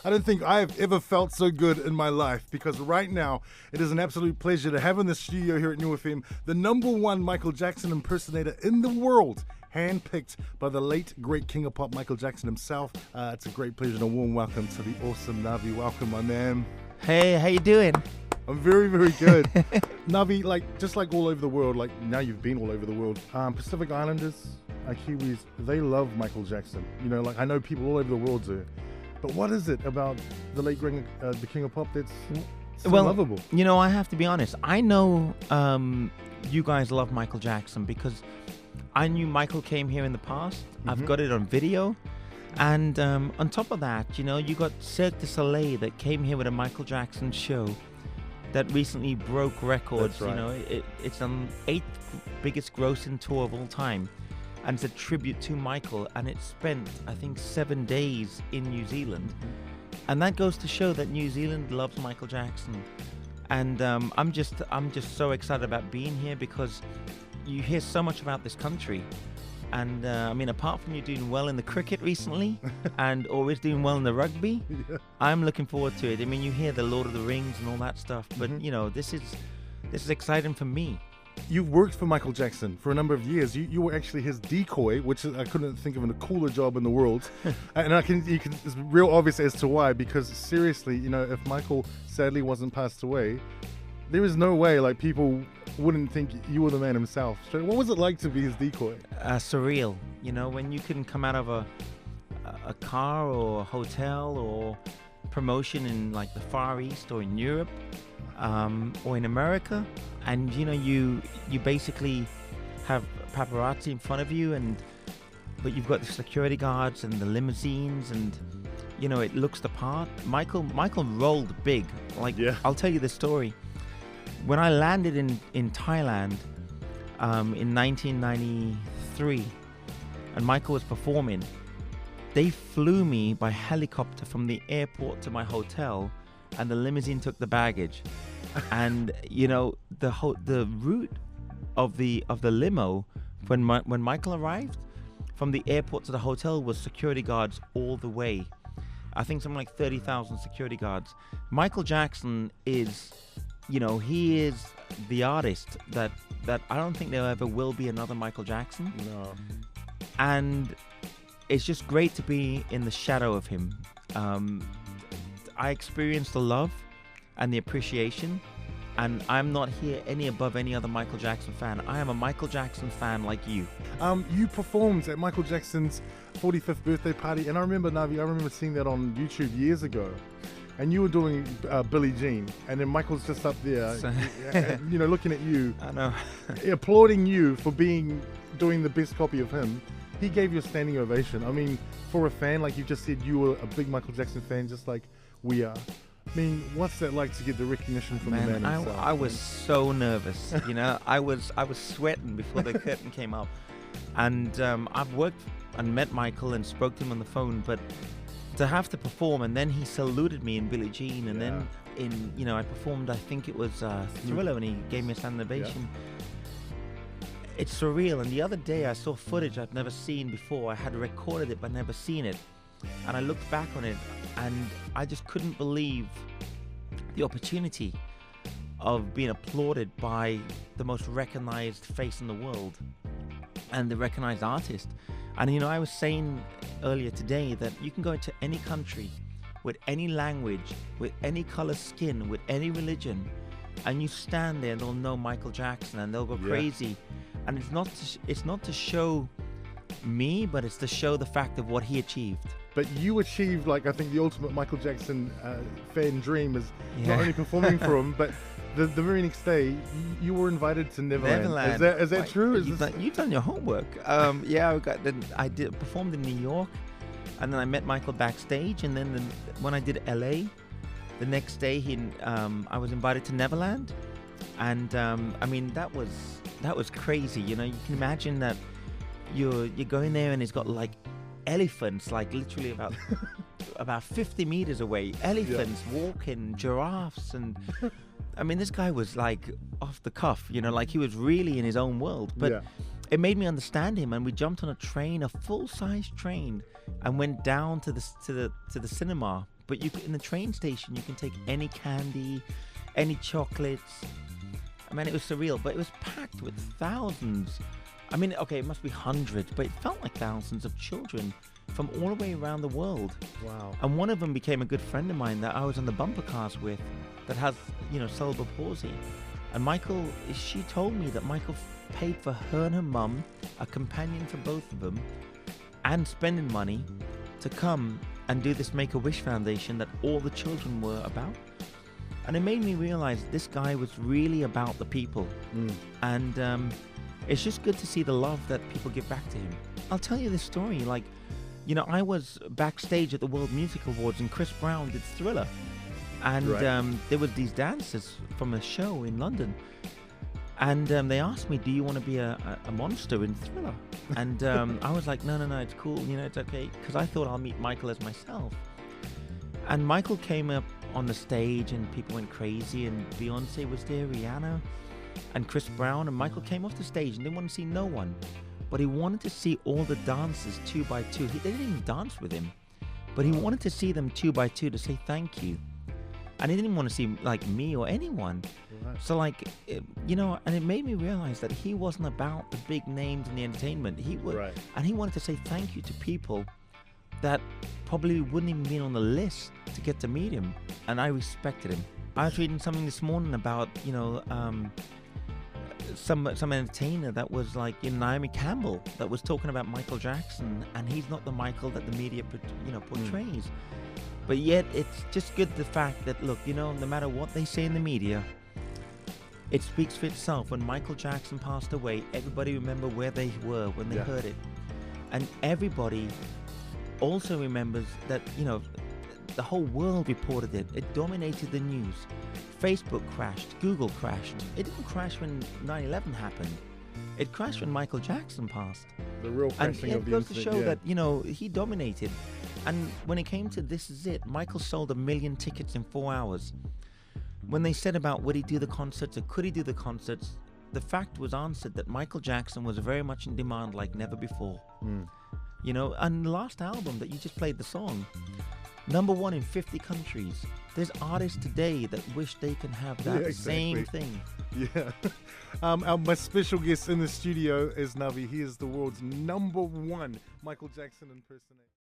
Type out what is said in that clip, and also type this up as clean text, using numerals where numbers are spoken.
I don't think I have ever felt so good in my life, because right now it is an absolute pleasure to have in the studio here at New FM the #1 Michael Jackson impersonator in the world, handpicked by the late, great king of pop Michael Jackson himself. It's a great pleasure and a warm welcome to the awesome Navi. Welcome, my man. Hey, how you doing? I'm very, very good. Navi, just like all over the world, like now you've been all over the world, Pacific Islanders, Kiwis, they love Michael Jackson. You know, like I know people all over the world do. But what is it about the late great, the king of pop that's so lovable? You know, I have to be honest. I know you guys love Michael Jackson because I knew Michael came here in the past. Mm-hmm. I've got it on video. And on top of that, you know, you got Cirque du Soleil that came here with a Michael Jackson show that recently broke records. That's right. You know, it's an 8th biggest grossing tour of all time, and it's a tribute to Michael. And it spent, I think, 7 days in New Zealand, and that goes to show that New Zealand loves Michael Jackson. And I'm just so excited about being here because you hear so much about this country. And I mean, apart from you doing well in the cricket recently and always doing well in the rugby, yeah. I'm looking forward to it. I mean, you hear the Lord of the Rings and all that stuff, but you know, this is exciting for me. You've worked for Michael Jackson for a number of years. You were actually his decoy, which I couldn't think of a cooler job in the world. And it's real obvious as to why, because seriously, you know, if Michael sadly wasn't passed away, there is no way like people wouldn't think you were the man himself. So what was it like to be his decoy? Surreal. You know, when you can come out of a car or a hotel or promotion in like the Far East or in Europe or in America, and you know you basically have paparazzi in front of you, but you've got the security guards and the limousines, and you know it looks the part. Michael rolled big. Like, yeah. I'll tell you the story. When I landed in Thailand in 1993 and Michael was performing, they flew me by helicopter from the airport to my hotel, and the limousine took the baggage. And you know, the route of the limo when Michael arrived from the airport to the hotel was security guards all the way. I think something like 30,000 security guards. Michael Jackson is, you know, he is the artist that I don't think there ever will be another Michael Jackson. No. And it's just great to be in the shadow of him. I experienced the love and the appreciation, and I'm not here above any other Michael Jackson fan. I am a Michael Jackson fan like you. You performed at Michael Jackson's 45th birthday party, and I remember, Navi, seeing that on YouTube years ago. And you were doing Billie Jean, and then Michael's just up there, you know, looking at you. I know. Applauding you for doing the best copy of him. He gave you a standing ovation. I mean, for a fan, like you just said, you were a big Michael Jackson fan, just like we are. I mean, what's that like to get the recognition from the man himself? I was so nervous, you know. I was sweating before the curtain came up. And I've worked and met Michael and spoke to him on the phone, but to have to perform, and then he saluted me in Billie Jean, and then I performed, I think it was Thriller, and he gave me a standing ovation. Yeah. It's surreal. And the other day I saw footage I've never seen before. I had recorded it but never seen it, and I looked back on it, and I just couldn't believe the opportunity of being applauded by the most recognized face in the world and the recognized artist. And you know, I was saying earlier today that you can go into any country with any language, with any color skin, with any religion, and you stand there and they'll know Michael Jackson and they'll go crazy. And it's not to show me, but it's to show the fact of what he achieved. But you achieved, like, I think the ultimate Michael Jackson fan dream is not only performing for him, but the very next day, you were invited to Neverland. Is that true? You've done your homework. I performed in New York, and then I met Michael backstage, and then when I did LA, the next day I was invited to Neverland, and I mean that was crazy. You know, you can imagine that you're going there, and it's got like elephants, like literally about 50 meters away. Elephants walking, giraffes, and I mean, this guy was like off the cuff, you know, like he was really in his own world. But it made me understand him, and we jumped on a train, a full-size train, and went down to the cinema But in the train station, you can take any candy, any chocolates. I mean, it was surreal, but it was packed with thousands. I mean, okay, it must be hundreds, but it felt like thousands of children from all the way around the world. Wow. And one of them became a good friend of mine that I was on the bumper cars with that has, cerebral palsy. And Michael, she told me that Michael paid for her and her mum, a companion for both of them, and spending money to come and do this Make-A-Wish Foundation that all the children were about. And it made me realize this guy was really about the people. And it's just good to see the love that people give back to him. I'll tell you this story. I was backstage at the World Music Awards and Chris Brown did Thriller. And there was these dancers from a show in London. And they asked me, do you want to be a monster in Thriller? And I was like, no, it's cool, it's okay. Because I thought I'll meet Michael as myself. And Michael came up on the stage and people went crazy, and Beyonce was there, Rihanna, and Chris Brown. And Michael came off the stage and didn't want to see no one. But he wanted to see all the dancers 2 by 2. They didn't even dance with him. But he wanted to see them 2 by 2 to say thank you. And he didn't want to see me or anyone. Right. So and it made me realize that he wasn't about the big names in the entertainment. He was, and he wanted to say thank you to people that probably wouldn't even be on the list to get to meet him. And I respected him. I was reading something this morning about, some entertainer that was like Naomi Campbell that was talking about Michael Jackson, and he's not the Michael that the media portrays. But yet, it's just good the fact that, look, no matter what they say in the media, it speaks for itself. When Michael Jackson passed away, everybody remember where they were when they heard it. And everybody also remembers that, the whole world reported it. It dominated the news. Facebook crashed. Google crashed. It didn't crash when 9/11 happened. It crashed when Michael Jackson passed. The real crashing of the internet. It goes to show that, he dominated. And when it came to This Is It, Michael sold 1 million tickets in 4 hours. When they said about would he do the concerts or could he do the concerts, the fact was answered that Michael Jackson was very much in demand like never before. And the last album that you just played the song, #1 in 50 countries. There's artists today that wish they can have that same thing. Yeah. My special guest in the studio is Navi. He is the world's #1 Michael Jackson impersonator.